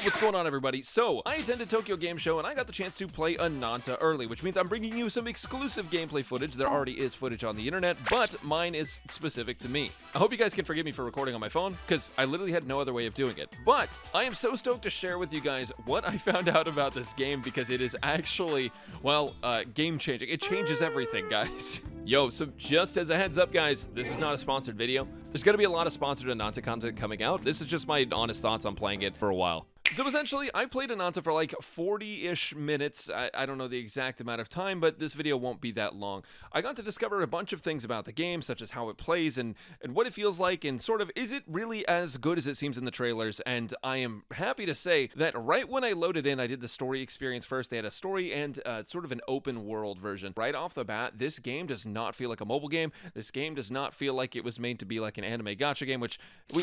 What's going on, everybody? So, I attended Tokyo Game Show and I got the chance to play Ananta early, which means I'm bringing you some exclusive gameplay footage. There already is footage on the internet, but mine is specific to me. I hope you guys can forgive me for recording on my phone, because I literally had no other way of doing it. But I am so stoked to share with you guys what I found out about this game, because it is actually, well, game-changing. It changes everything, guys. Yo, so just as a heads up, guys, this is not a sponsored video. There's going to be a lot of sponsored Ananta content coming out. This is just my honest thoughts on playing it for a while. So essentially, I played Ananta for like 40-ish minutes. I don't know the exact amount of time, but this video won't be that long. I got to discover a bunch of things about the game, such as how it plays and what it feels like, and sort of, is it really as good as it seems in the trailers? And I am happy to say that right when I loaded in, I did the story experience first. They had a story and sort of an open world version. Right off the bat, this game does not feel like a mobile game. This game does not feel like it was made to be like an anime gacha game, which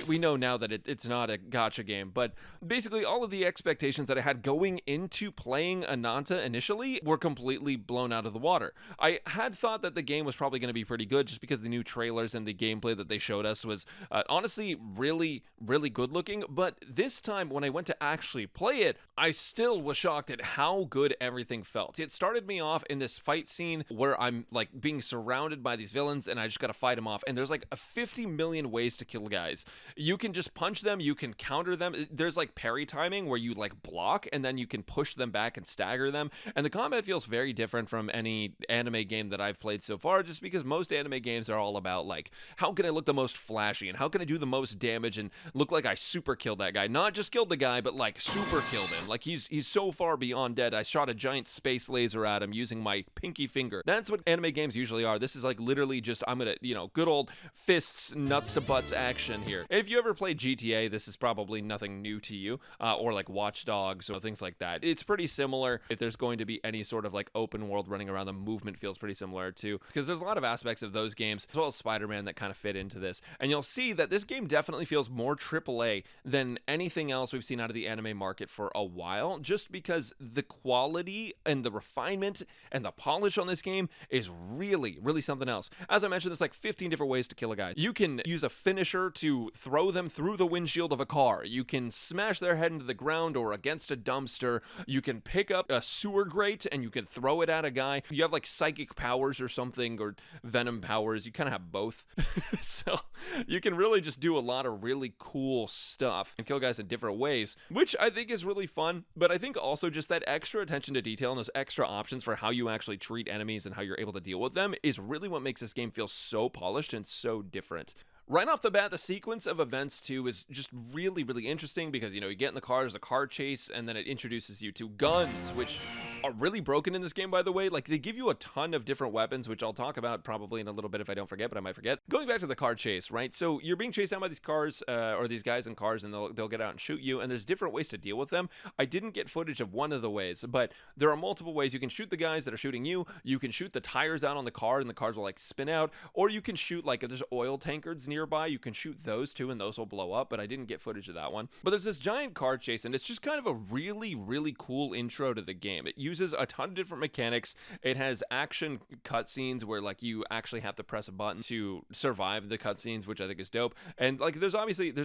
we know now that it's not a gacha game. But basically, all of the expectations that I had going into playing Ananta initially were completely blown out of the water. I had thought that the game was probably going to be pretty good just because the new trailers and the gameplay that they showed us was honestly really, really good looking. But this time when I went to actually play it, I still was shocked at how good everything felt. It started me off in this fight scene where I'm like being surrounded by these villains and I just got to fight them off. And there's like 50 million ways to kill guys. You can just punch them, you can counter them. There's like parry timing where you like block and then you can push them back and stagger them. And the combat feels very different from any anime game that I've played so far, just because most anime games are all about like, how can I look the most flashy and how can I do the most damage and look like I super killed that guy? Not just killed the guy, but like super killed him. Like he's so far beyond dead. I shot a giant space laser at him using my pinky finger. That's what anime games usually are. This is like literally just, I'm gonna, good old fists, nuts to butts action here. If you ever played GTA, this is probably nothing new to you, or like Watch Dogs or things like that. It's pretty similar. If there's going to be any sort of like open world running around, the movement feels pretty similar too, because there's a lot of aspects of those games, as well as Spider-Man, that kind of fit into this. And you'll see that this game definitely feels more AAA than anything else we've seen out of the anime market for a while, just because the quality and the refinement and the polish on this game is really, really something else. As I mentioned, there's like 15 different ways to kill a guy. You can use a finisher to throw them through the windshield of a car. You can smash their head into the ground or against a dumpster. You can pick up a sewer grate and you can throw it at a guy. You have like psychic powers or something, or venom powers. You kind of have both. So you can really just do a lot of really cool stuff and kill guys in different ways, which I think is really fun. But I think also just that extra attention to detail and those extra options for how you actually treat enemies and how you're able to deal with them is really what makes this game feel so polished and so different. Right off the bat, the sequence of events, too, is just really, really interesting because, you get in the car, there's a car chase, and then it introduces you to guns, which are really broken in this game, by the way. Like, they give you a ton of different weapons, which I'll talk about probably in a little bit if I don't forget, but I might forget. Going back to the car chase, right? So you're being chased down by these cars, or these guys in cars, and they'll get out and shoot you, and there's different ways to deal with them. I didn't get footage of one of the ways, but there are multiple ways. You can shoot the guys that are shooting you, you can shoot the tires out on the car, and the cars will, like, spin out, or you can shoot, like, there's oil tankers nearby. You can shoot those too, and those will blow up, but I didn't get footage of that one. But there's this giant car chase, and it's just kind of a really, really cool intro to the game. It uses a ton of different mechanics. It has action cutscenes where like you actually have to press a button to survive the cutscenes, which I think is dope. And like there's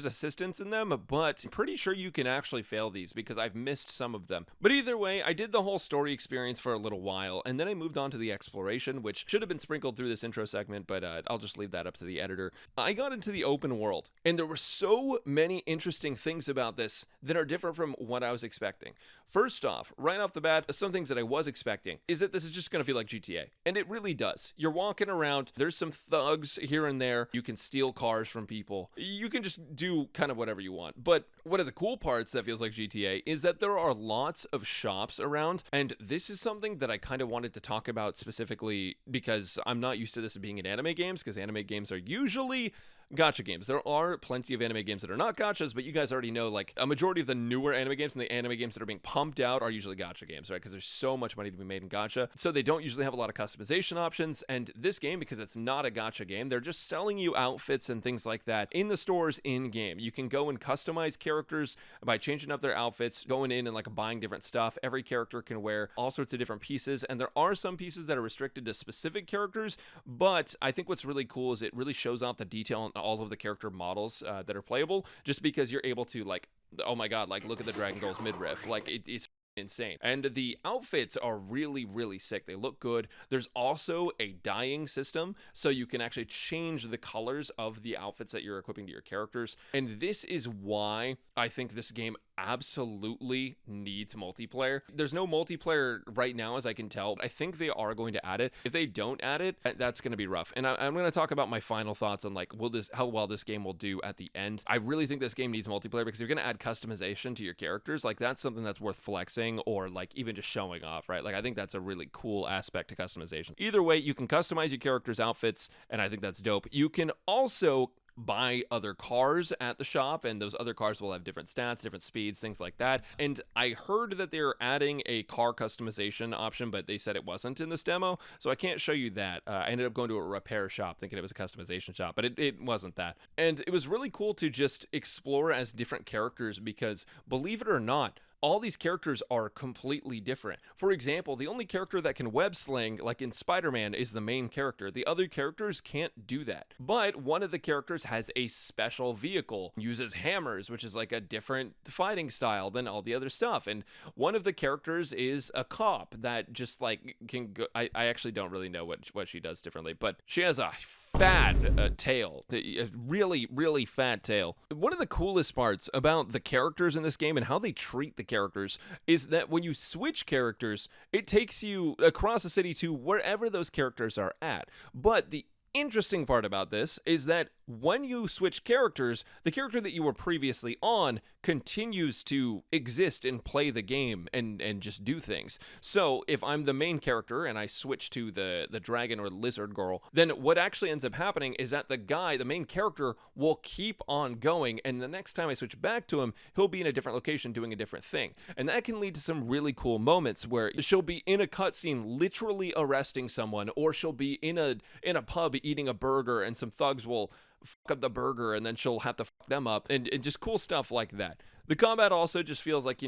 assistance in them, but I'm pretty sure you can actually fail these because I've missed some of them. But either way, I did the whole story experience for a little while, and then I moved on to the exploration, which should have been sprinkled through this intro segment, but I'll just leave that up to the editor. I got into the open world, and there were so many interesting things about this that are different from what I was expecting. First off, right off the bat, some things that I was expecting is that this is just going to feel like GTA, and it really does. You're walking around, there's some thugs here and there, you can steal cars from people, you can just do kind of whatever you want. But one of the cool parts that feels like GTA is that there are lots of shops around, and this is something that I kind of wanted to talk about specifically because I'm not used to this being in anime games, because anime games are usually gacha games. There are plenty of anime games that are not gachas, but you guys already know, like, a majority of the newer anime games and the anime games that are being pumped out are usually gacha games, right? Because there's so much money to be made in gacha. So they don't usually have a lot of customization options. And this game, because it's not a gacha game, they're just selling you outfits and things like that in the stores in-game. You can go and customize characters by changing up their outfits, going in and like buying different stuff. Every character can wear all sorts of different pieces, and there are some pieces that are restricted to specific characters, but I think what's really cool is it really shows off the detail on all of the character models that are playable, just because you're able to like Oh my god, like look at the Dragon Girl's midriff. Like it's insane. And the outfits are really, really sick. They look good. There's also a dyeing system, so you can actually change the colors of the outfits that you're equipping to your characters. And this is why I think this game absolutely needs multiplayer. There's no multiplayer right now, as I can tell. I think they are going to add it. If they don't add it, that's going to be rough. And I'm going to talk about my final thoughts on like how well this game will do at the end. I really think this game needs multiplayer because you're going to add customization to your characters. Like that's something that's worth flexing or like even just showing off, right? Like I think that's a really cool aspect to customization. Either way, you can customize your character's outfits, and I think that's dope. You can also buy other cars at the shop, and those other cars will have different stats, different speeds, things like that. And I heard that they're adding a car customization option, but they said it wasn't in this demo, so I can't show you that. I ended up going to a repair shop thinking it was a customization shop, but it wasn't that. And it was really cool to just explore as different characters because, believe it or not, all these characters are completely different. For example, the only character that can web sling, like in Spider-Man, is the main character. The other characters can't do that. But one of the characters has a special vehicle, uses hammers, which is like a different fighting style than all the other stuff. And one of the characters is a cop that just like can go. I actually don't really know what she does differently, but she has a fat tail, a really, really fat tail. One of the coolest parts about the characters in this game and how they treat the characters is that when you switch characters, it takes you across the city to wherever those characters are at. But the interesting part about this is that when you switch characters, the character that you were previously on continues to exist and play the game and just do things. So if I'm the main character and I switch to the dragon or lizard girl, then what actually ends up happening is that the main character, will keep on going, and the next time I switch back to him, he'll be in a different location doing a different thing. And that can lead to some really cool moments where she'll be in a cutscene literally arresting someone, or she'll be in a pub eating a burger and some thugs will fuck up the burger and then she'll have to fuck them up, and just cool stuff like that. The combat also just feels like,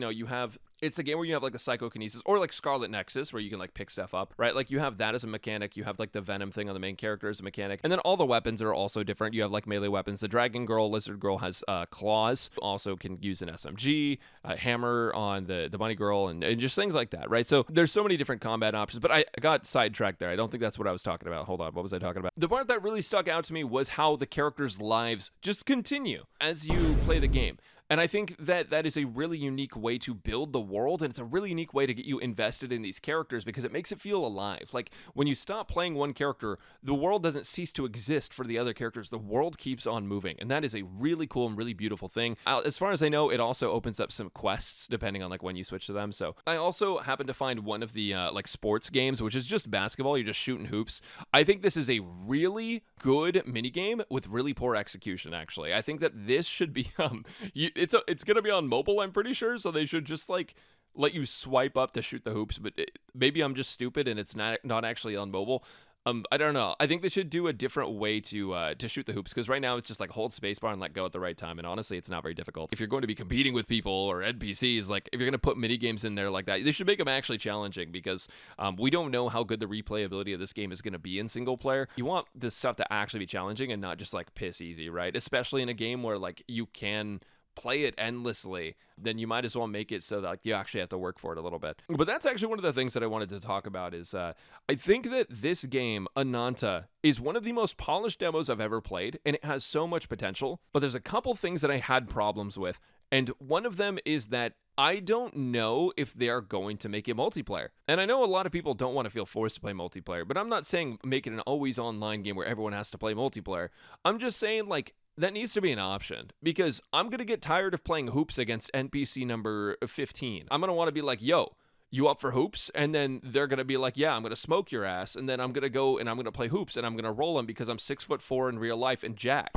it's the game where you have like the psychokinesis or like Scarlet Nexus where you can like pick stuff up, right? Like you have that as a mechanic. You have like the Venom thing on the main character as a mechanic. And then all the weapons are also different. You have like melee weapons. The Dragon Girl, Lizard Girl has claws, also can use an SMG, a hammer on the Bunny Girl, and just things like that, right? So there's so many different combat options, but I got sidetracked there. I don't think that's what I was talking about. Hold on, what was I talking about? The part that really stuck out to me was how the characters' lives just continue as you play the game. And I think that is a really unique way to build the world, and it's a really unique way to get you invested in these characters because it makes it feel alive. Like when you stop playing one character, the world doesn't cease to exist for the other characters. The world keeps on moving, and that is a really cool and really beautiful thing. As far as I know, it also opens up some quests depending on like when you switch to them. So I also happened to find one of the like sports games, which is just basketball. You're just shooting hoops. I think this is a really good mini game with really poor execution. Actually, I think that this should be it's gonna be on mobile, I'm pretty sure, so they should just like let you swipe up to shoot the hoops, but maybe I'm just stupid and it's not actually on mobile. I don't know. I think they should do a different way to shoot the hoops, because right now it's just like hold spacebar and let go at the right time, and honestly it's not very difficult. If you're going to be competing with people or NPCs, like if you're going to put mini games in there like that, they should make them actually challenging, because we don't know how good the replayability of this game is going to be in single player. You want this stuff to actually be challenging and not just like piss easy, right? Especially in a game where like you can play it endlessly, then you might as well make it so that like, you actually have to work for it a little bit. But that's actually one of the things that I wanted to talk about is I think that this game, Ananta, is one of the most polished demos I've ever played, and it has so much potential, but there's a couple things that I had problems with, and one of them is that I don't know if they are going to make it multiplayer. And I know a lot of people don't want to feel forced to play multiplayer, but I'm not saying make it an always online game where everyone has to play multiplayer. I'm just saying like that needs to be an option, because I'm going to get tired of playing hoops against NPC number 15. I'm going to want to be like, yo, you up for hoops? And then they're going to be like, yeah, I'm going to smoke your ass. And then I'm going to go and I'm going to play hoops and I'm going to roll them because I'm 6'4" in real life and jack.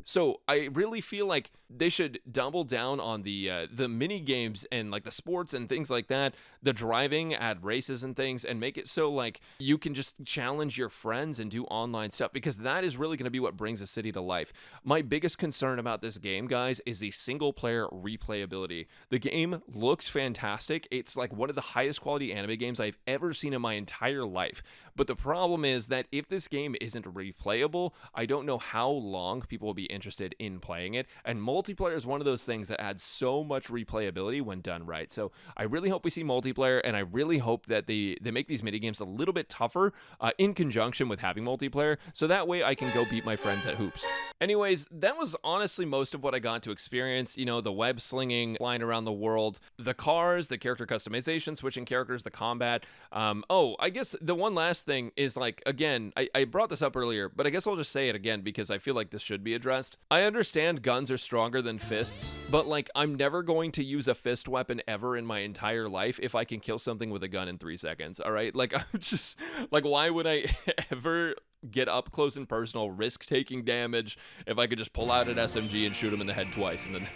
So I really feel like they should double down on the mini games and like the sports and things like that, the driving, add races and things, and make it so like you can just challenge your friends and do online stuff, because that is really going to be what brings a city to life. My biggest concern about this game, guys, is the single player replayability. The game looks fantastic. It's like one of the highest quality anime games I've ever seen in my entire life. But the problem is that if this game isn't replayable, I don't know how long people will be interested in playing it. And multiplayer is one of those things that adds so much replayability when done right. So I really hope we see multiplayer, and I really hope that they make these minigames a little bit tougher in conjunction with having multiplayer, so that way I can go beat my friends at hoops. Anyways, that was honestly most of what I got to experience. You know, the web slinging, flying around the world, the cars, the character customization, switching characters, the combat. Oh, I guess the one last thing is, like, again, I brought this up earlier, but I guess I'll just say it again because I feel like this should be addressed. I understand guns are stronger than fists, but, like, I'm never going to use a fist weapon ever in my entire life if I can kill something with a gun in 3 seconds, all right? Like, I'm just, like, why would I ever get up close and personal, risk taking damage if I could just pull out an SMG and shoot him in the head twice and then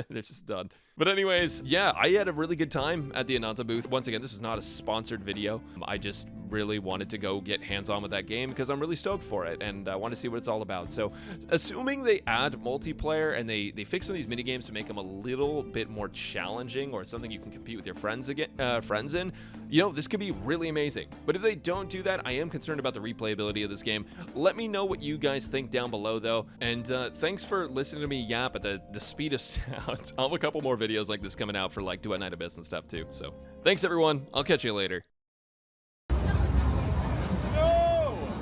they're just done. But anyways, yeah, I had a really good time at the Ananta booth. Once again, this is not a sponsored video. I just really wanted to go get hands-on with that game because I'm really stoked for it, and I want to see what it's all about. So, assuming they add multiplayer and they fix some of these minigames to make them a little bit more challenging or something you can compete with your friends in, you know, this could be really amazing. But if they don't do that, I am concerned about the replayability of this game. Let me know what you guys think down below, though. And thanks for listening to me yap at the speed of sound. I'll have a couple more videos like this coming out for, like, Duet Night Abyss and stuff too. So thanks everyone. I'll catch you later.